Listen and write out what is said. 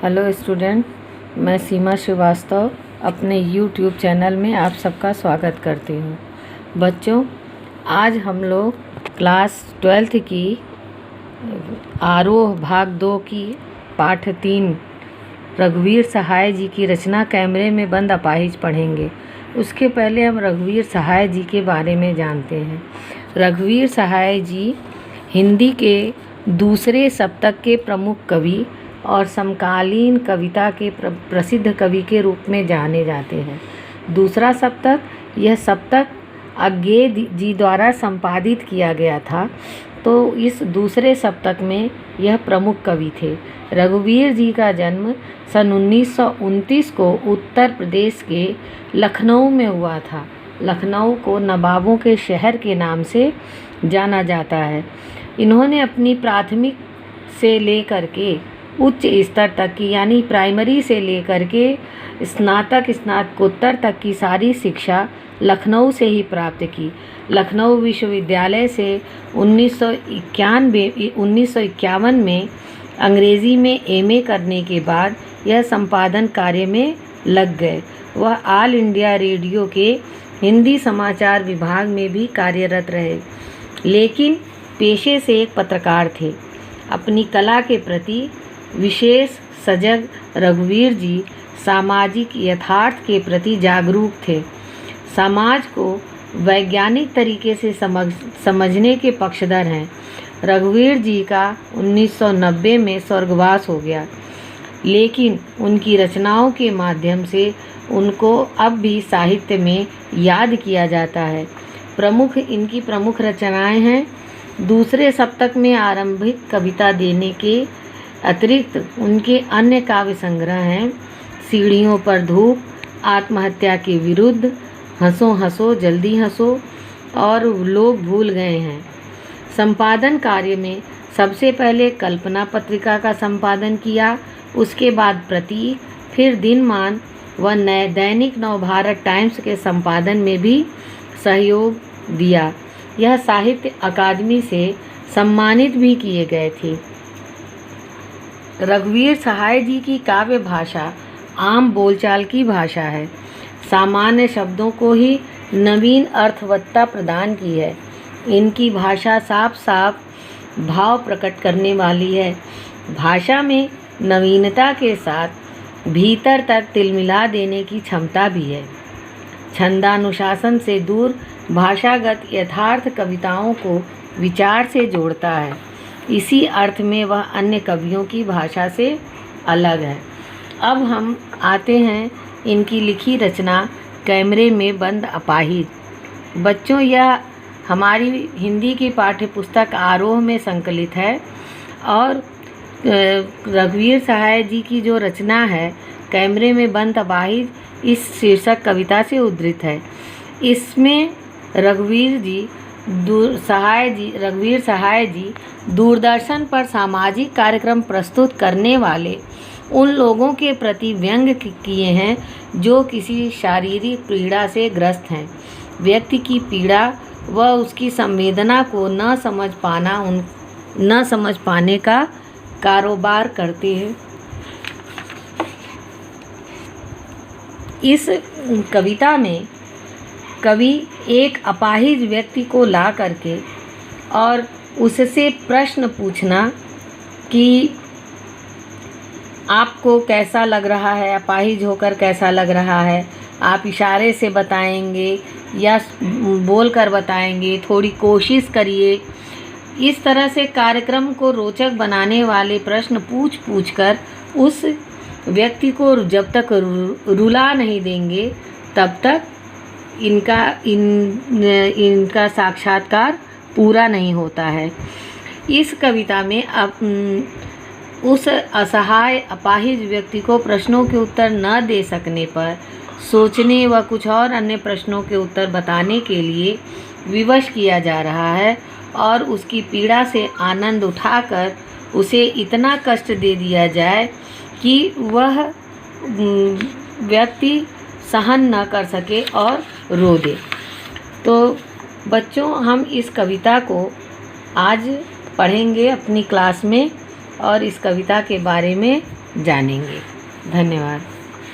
Hello student, मैं सीमा श्रीवास्तव अपने YouTube channel में आप सबका स्वागत करती हूँ। बच्चों, आज हम लोग क्लास 12th की आरोह भाग 2 की पाठ 3 रघुवीर सहाय जी की रचना कैमरे में बंद अपाहिज पढ़ेंगे। उसके पहले हम रघुवीर सहाय जी के बारे में जानते हैं। रघुवीर सहाय जी हिंदी के दूसरे शतक के प्रमुख कवि और समकालीन कविता के प्रसिद्ध कवि के रूप में जाने जाते हैं। दूसरा सप्तक, यह सप्तक अज्ञे जी द्वारा संपादित किया गया था, तो इस दूसरे सप्तक में यह प्रमुख कवि थे। रघुवीर जी का जन्म सन 1929 को उत्तर प्रदेश के लखनऊ में हुआ था। लखनऊ को नवाबों के शहर के नाम से जाना जाता है। इन्होंने अपनी प्राथमिक से लेकर के उच्च स्तर तक की, यानी प्राइमरी से लेकर के स्नातक स्नातकोत्तर तक की सारी शिक्षा लखनऊ से ही प्राप्त की। लखनऊ विश्वविद्यालय से 1951 में अंग्रेज़ी में एमए करने के बाद यह संपादन कार्य में लग गए। वह ऑल इंडिया रेडियो के हिंदी समाचार विभाग में भी कार्यरत रहे, लेकिन पेशे से एक पत्रकार थे। अपनी कला के प्रति विशेष सजग रघुवीर जी सामाजिक यथार्थ के प्रति जागरूक थे। समाज को वैज्ञानिक तरीके से समझने के पक्षधर हैं। रघुवीर जी का 1990 में स्वर्गवास हो गया, लेकिन उनकी रचनाओं के माध्यम से उनको अब भी साहित्य में याद किया जाता है। इनकी प्रमुख रचनाएं हैं। दूसरे सप्तक में आरंभिक कविता देने के अतिरिक्त उनके अन्य काव्य संग्रह हैं सीढ़ियों पर धूप, आत्महत्या के विरुद्ध, हंसो हंसो जल्दी हंसो और लोग भूल गए हैं। संपादन कार्य में सबसे पहले कल्पना पत्रिका का संपादन किया, उसके बाद प्रतीक, फिर दिनमान व दैनिक नवभारत टाइम्स के संपादन में भी सहयोग दिया। यह साहित्य अकादमी से सम्मानित भी किए गए थे। रघुवीर सहाय जी की काव्य भाषा आम बोलचाल की भाषा है। सामान्य शब्दों को ही नवीन अर्थवत्ता प्रदान की है। इनकी भाषा साफ साफ भाव प्रकट करने वाली है। भाषा में नवीनता के साथ भीतर तक तिलमिला देने की क्षमता भी है। छंदानुशासन से दूर भाषागत यथार्थ कविताओं को विचार से जोड़ता है। इसी अर्थ में वह अन्य कवियों की भाषा से अलग है। अब हम आते हैं इनकी लिखी रचना कैमरे में बंद अपाहिज। बच्चों, यह हमारी हिंदी की पाठ्य पुस्तक आरोह में संकलित है और रघुवीर सहाय जी की जो रचना है कैमरे में बंद अपाहिज, इस शीर्षक कविता से उद्धृत है। इसमें रघुवीर सहाय जी दूरदर्शन पर सामाजिक कार्यक्रम प्रस्तुत करने वाले उन लोगों के प्रति व्यंग्य किए हैं जो किसी शारीरिक पीड़ा से ग्रस्त हैं। व्यक्ति की पीड़ा व उसकी संवेदना को न समझ पाने का कारोबार करते हैं। इस कविता में कवि एक अपाहिज व्यक्ति को ला करके और उससे प्रश्न पूछना कि आपको कैसा लग रहा है, अपाहिज होकर कैसा लग रहा है, आप इशारे से बताएंगे या बोलकर बताएंगे, थोड़ी कोशिश करिए। इस तरह से कार्यक्रम को रोचक बनाने वाले प्रश्न पूछ कर उस व्यक्ति को जब तक रुला नहीं देंगे तब तक इनका साक्षात्कार पूरा नहीं होता है। इस कविता में उस असहाय अपाहिज व्यक्ति को प्रश्नों के उत्तर न दे सकने पर सोचने व कुछ और अन्य प्रश्नों के उत्तर बताने के लिए विवश किया जा रहा है और उसकी पीड़ा से आनंद उठाकर उसे इतना कष्ट दे दिया जाए कि वह व्यक्ति सहन न कर सके और रो दे। तो बच्चों, हम इस कविता को आज पढ़ेंगे अपनी क्लास में और इस कविता के बारे में जानेंगे। धन्यवाद।